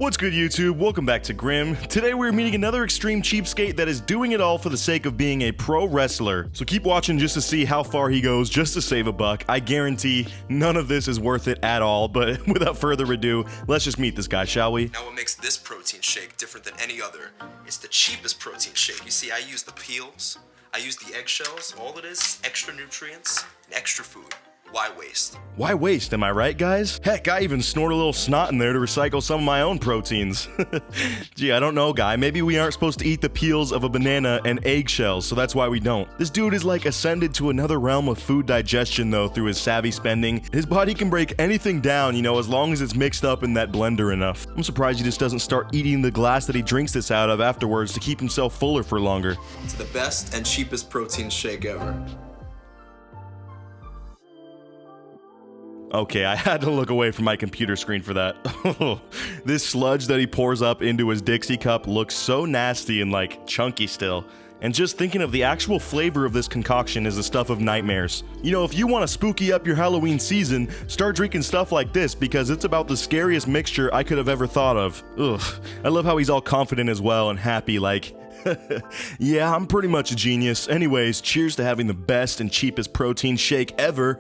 What's good, YouTube? Welcome back to Grim. Today we're meeting another extreme cheapskate that is doing it all for the sake of being a pro wrestler. So keep watching just to see how far he goes just to save a buck. I guarantee none of this is worth it at all, but without further ado, let's just meet this guy, shall we? Now what makes this protein shake different than any other? It's the cheapest protein shake. You see, I use the peels, I use the eggshells, all it is, extra nutrients and extra food. Why waste? Why waste, am I right, guys? Heck, I even snort a little snot in there to recycle some of my own proteins. Gee, I don't know, guy. Maybe we aren't supposed to eat the peels of a banana and eggshells, so that's why we don't. This dude is like ascended to another realm of food digestion, though, through his savvy spending. His body can break anything down, you know, as long as it's mixed up in that blender enough. I'm surprised he just doesn't start eating the glass that he drinks this out of afterwards to keep himself fuller for longer. It's the best and cheapest protein shake ever. Okay, I had to look away from my computer screen for that. This sludge that he pours up into his Dixie cup looks so nasty and like chunky still. And just thinking of the actual flavor of this concoction is the stuff of nightmares. You know, if you want to spooky up your Halloween season, start drinking stuff like this because it's about the scariest mixture I could have ever thought of. Ugh. I love how he's all confident as well and happy like, yeah, I'm pretty much a genius. Anyways, cheers to having the best and cheapest protein shake ever.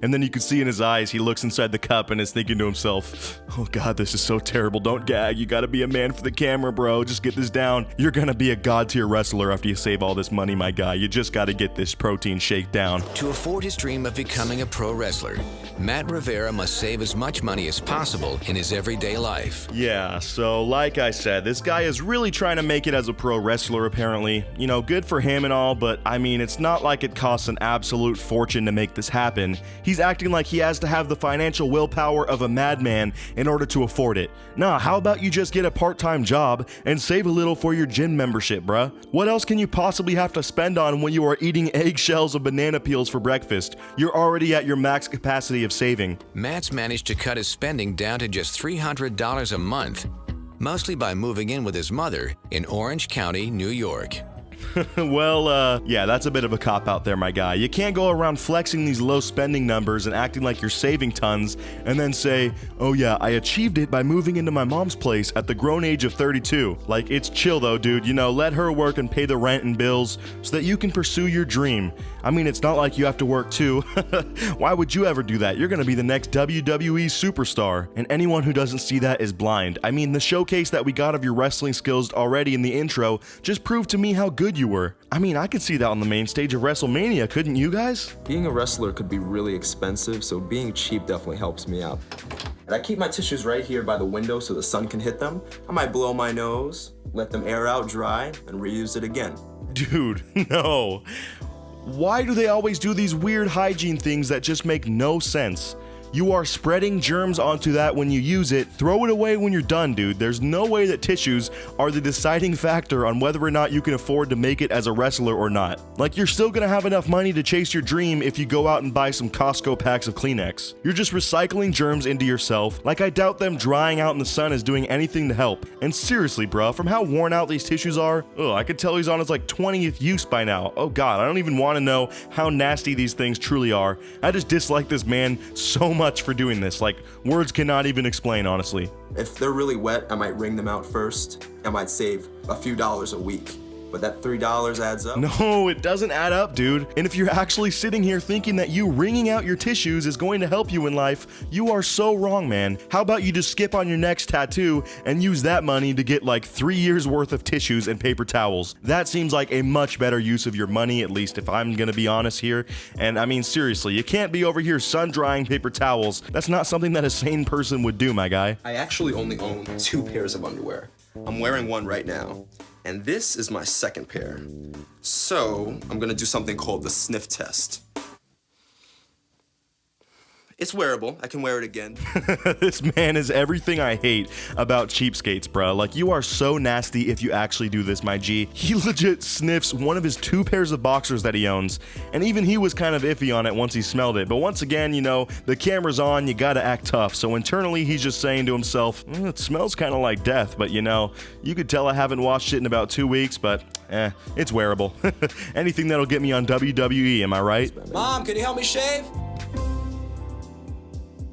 And then you can see in his eyes, he looks inside the cup and is thinking to himself, oh god, this is so terrible. Don't gag. You gotta be a man for the camera, bro. Just get this down. You're gonna be a god tier wrestler after you save all this money, my guy. You just gotta get this protein shake down. To afford his dream of becoming a pro wrestler, Matt Rivera must save as much money as possible in his everyday life. Yeah, so like I said, this guy is really trying to make it as a pro wrestler apparently. You know, good for him and all, but I mean, it's not like it costs an absolute fortune to make this happen. He's acting like he has to have the financial willpower of a madman in order to afford it. Nah, how about you just get a part-time job and save a little for your gym membership, bruh? What else can you possibly have to spend on when you are eating eggshells of banana peels for breakfast? You're already at your max capacity of saving. Matt's managed to cut his spending down to just $300 a month, mostly by moving in with his mother in Orange County, New York. Well, yeah, that's a bit of a cop-out there, my guy. You can't go around flexing these low spending numbers and acting like you're saving tons and then say, oh yeah, I achieved it by moving into my mom's place at the grown age of 32. Like, it's chill though, dude. You know, let her work and pay the rent and bills so that you can pursue your dream. I mean, it's not like you have to work too. Why would you ever do that? You're gonna be the next WWE superstar. And anyone who doesn't see that is blind. I mean, the showcase that we got of your wrestling skills already in the intro just proved to me how good you were. I mean, I could see that on the main stage of WrestleMania, couldn't you guys? Being a wrestler could be really expensive, so being cheap definitely helps me out. And I keep my tissues right here by the window so the sun can hit them. I might blow my nose, let them air out dry, and reuse it again. Dude, no. Why do they always do these weird hygiene things that just make no sense? You are spreading germs onto that when you use it. Throw it away when you're done, dude. There's no way that tissues are the deciding factor on whether or not you can afford to make it as a wrestler or not. Like, you're still gonna have enough money to chase your dream if you go out and buy some Costco packs of Kleenex. You're just recycling germs into yourself. Like, I doubt them drying out in the sun is doing anything to help. And seriously, bruh, from how worn out these tissues are, I could tell he's on his like 20th use by now. Oh god, I don't even want to know how nasty these things truly are. I just dislike this man so much for doing this. Like, words cannot even explain, honestly. If they're really wet, I might wring them out first. I might save a few dollars a week. But that $3 adds up. No, it doesn't add up, dude. And if you're actually sitting here thinking that you wringing out your tissues is going to help you in life, you are so wrong, man. How about you just skip on your next tattoo and use that money to get like 3 years worth of tissues and paper towels? That seems like a much better use of your money, at least if I'm gonna be honest here. And I mean, seriously, you can't be over here sun drying paper towels. That's not something that a sane person would do, my guy. I actually only own 2 pairs of underwear. I'm wearing one right now. And this is my second pair. So, I'm gonna do something called the sniff test. It's wearable. I can wear it again. This man is everything I hate about cheapskates, bro. Like, you are so nasty if you actually do this, my G. He legit sniffs one of his 2 pairs of boxers that he owns, and even he was kind of iffy on it once he smelled it. But once again, you know, the camera's on, you gotta act tough. So internally, he's just saying to himself, it smells kind of like death, but you know, you could tell I haven't washed it in about 2 weeks, but it's wearable. Anything that'll get me on WWE, am I right? Mom, can you help me shave?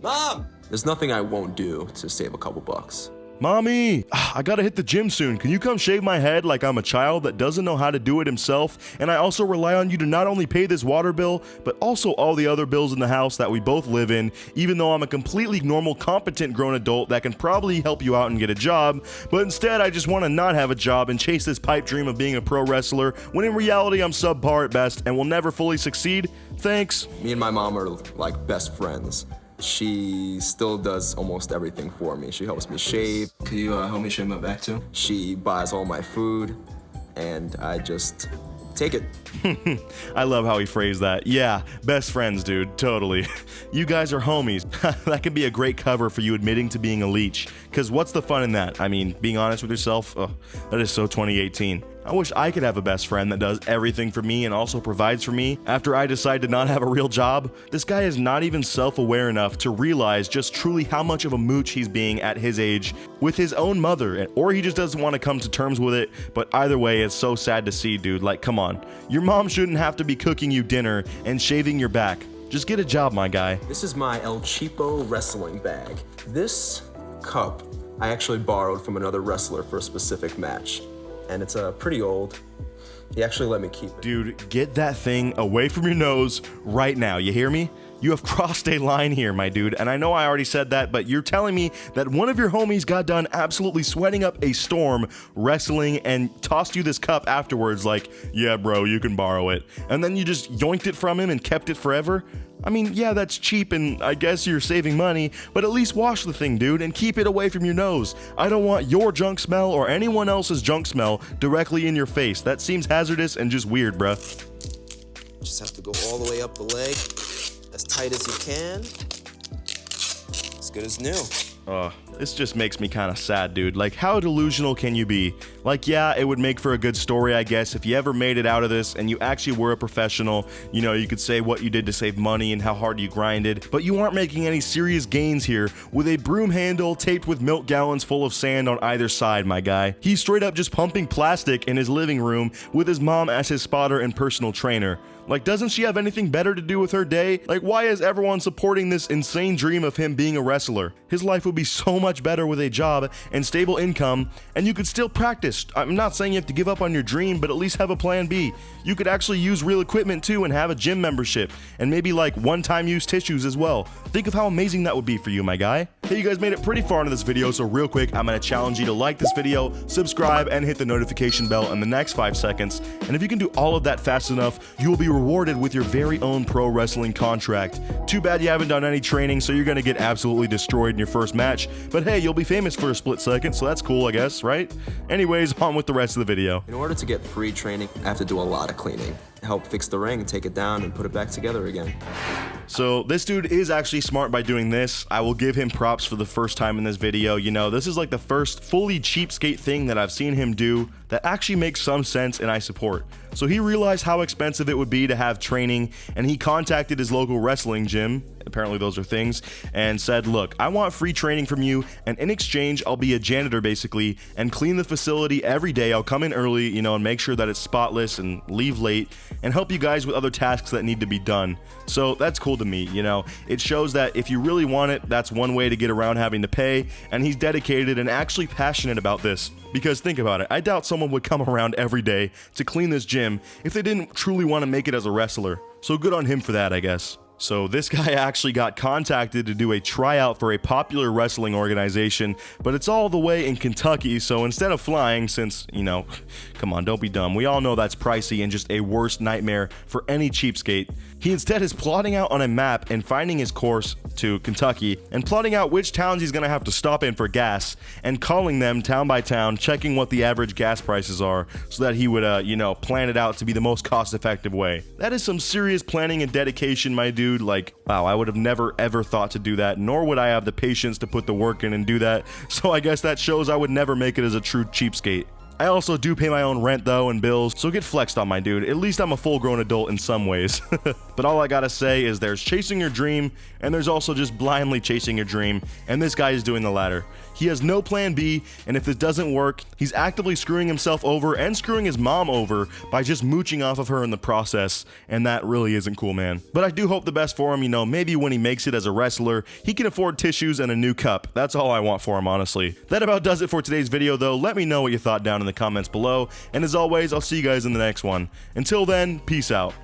Mom! There's nothing I won't do to save a couple bucks. Mommy, I gotta hit the gym soon. Can you come shave my head like I'm a child that doesn't know how to do it himself? And I also rely on you to not only pay this water bill, but also all the other bills in the house that we both live in, even though I'm a completely normal, competent grown adult that can probably help you out and get a job. But instead, I just want to not have a job and chase this pipe dream of being a pro wrestler, when in reality, I'm subpar at best and will never fully succeed. Thanks. Me and my mom are like best friends. She still does almost everything for me. She helps me shave. Can you help me shave my back too? She buys all my food, and I just take it. I love how he phrased that. Yeah, best friends, dude, totally. You guys are homies. That could be a great cover for you admitting to being a leech. Cause what's the fun in that? I mean, being honest with yourself, that is so 2018. I wish I could have a best friend that does everything for me and also provides for me after I decide to not have a real job. This guy is not even self-aware enough to realize just truly how much of a mooch he's being at his age with his own mother, or he just doesn't want to come to terms with it. But either way, it's so sad to see, dude. Like, come on. Your mom shouldn't have to be cooking you dinner and shaving your back. Just get a job, my guy. This is my El Cheapo wrestling bag. This cup I actually borrowed from another wrestler for a specific match, and it's pretty old. He actually let me keep it. Dude, get that thing away from your nose right now, you hear me? You have crossed a line here, my dude, and I know I already said that, but you're telling me that one of your homies got done absolutely sweating up a storm wrestling and tossed you this cup afterwards like, yeah, bro, you can borrow it. And then you just yoinked it from him and kept it forever? I mean, yeah, that's cheap and I guess you're saving money, but at least wash the thing, dude, and keep it away from your nose. I don't want your junk smell or anyone else's junk smell directly in your face. That seems hazardous and just weird, bruh. Just have to go all the way up the leg, as tight as you can. As good as new. This just makes me kind of sad, dude. Like, how delusional can you be? Like, yeah, it would make for a good story, I guess, if you ever made it out of this and you actually were a professional. You know, you could say what you did to save money and how hard you grinded, but you aren't making any serious gains here with a broom handle taped with milk gallons full of sand on either side, my guy. He's straight up just pumping plastic in his living room with his mom as his spotter and personal trainer. Like, doesn't she have anything better to do with her day? Like, why is everyone supporting this insane dream of him being a wrestler? His life would be so much better with a job and stable income, and you could still practice. I'm not saying you have to give up on your dream, but at least have a plan B. You could actually use real equipment too and have a gym membership, and maybe like one-time use tissues as well. Think of how amazing that would be for you, my guy. Hey, you guys made it pretty far into this video, so real quick, I'm gonna challenge you to like this video, subscribe, and hit the notification bell in the next 5 seconds. And if you can do all of that fast enough, you will be rewarded with your very own pro wrestling contract. Too bad you haven't done any training, so you're gonna get absolutely destroyed in your first match, but hey, you'll be famous for a split second, so that's cool, I guess, right? Anyways, on with the rest of the video. In order to get free training, I have to do a lot of cleaning. Help fix the ring, take it down, and put it back together again. So this dude is actually smart by doing this. I will give him props for the first time in this video. You know, this is like the first fully cheapskate thing that I've seen him do that actually makes some sense and I support. So he realized how expensive it would be to have training, and he contacted his local wrestling gym, apparently those are things, and said, look, I want free training from you, and in exchange, I'll be a janitor basically, and clean the facility every day. I'll come in early, you know, and make sure that it's spotless and leave late, and help you guys with other tasks that need to be done. So that's cool to me, you know. It shows that if you really want it, that's one way to get around having to pay, and he's dedicated and actually passionate about this. Because think about it, I doubt someone would come around every day to clean this gym if they didn't truly want to make it as a wrestler. So good on him for that, I guess. So this guy actually got contacted to do a tryout for a popular wrestling organization, but it's all the way in Kentucky, so instead of flying, since, you know, come on, don't be dumb, we all know that's pricey and just a worst nightmare for any cheapskate, he instead is plotting out on a map and finding his course to Kentucky, and plotting out which towns he's gonna have to stop in for gas, and calling them town by town, checking what the average gas prices are, so that he would, you know, plan it out to be the most cost-effective way. That is some serious planning and dedication, my dude. Like, wow, I would have never ever thought to do that, nor would I have the patience to put the work in and do that, so I guess that shows I would never make it as a true cheapskate. I also do pay my own rent though and bills, so get flexed on, my dude. At least I'm a full-grown adult in some ways. But all I gotta say is there's chasing your dream, and there's also just blindly chasing your dream, and this guy is doing the latter. He has no plan B, and if this doesn't work, he's actively screwing himself over and screwing his mom over by just mooching off of her in the process, and that really isn't cool, man. But I do hope the best for him. You know, maybe when he makes it as a wrestler, he can afford tissues and a new cup. That's all I want for him, honestly. That about does it for today's video, though. Let me know what you thought down in the comments below, and as always, I'll see you guys in the next one. Until then, peace out.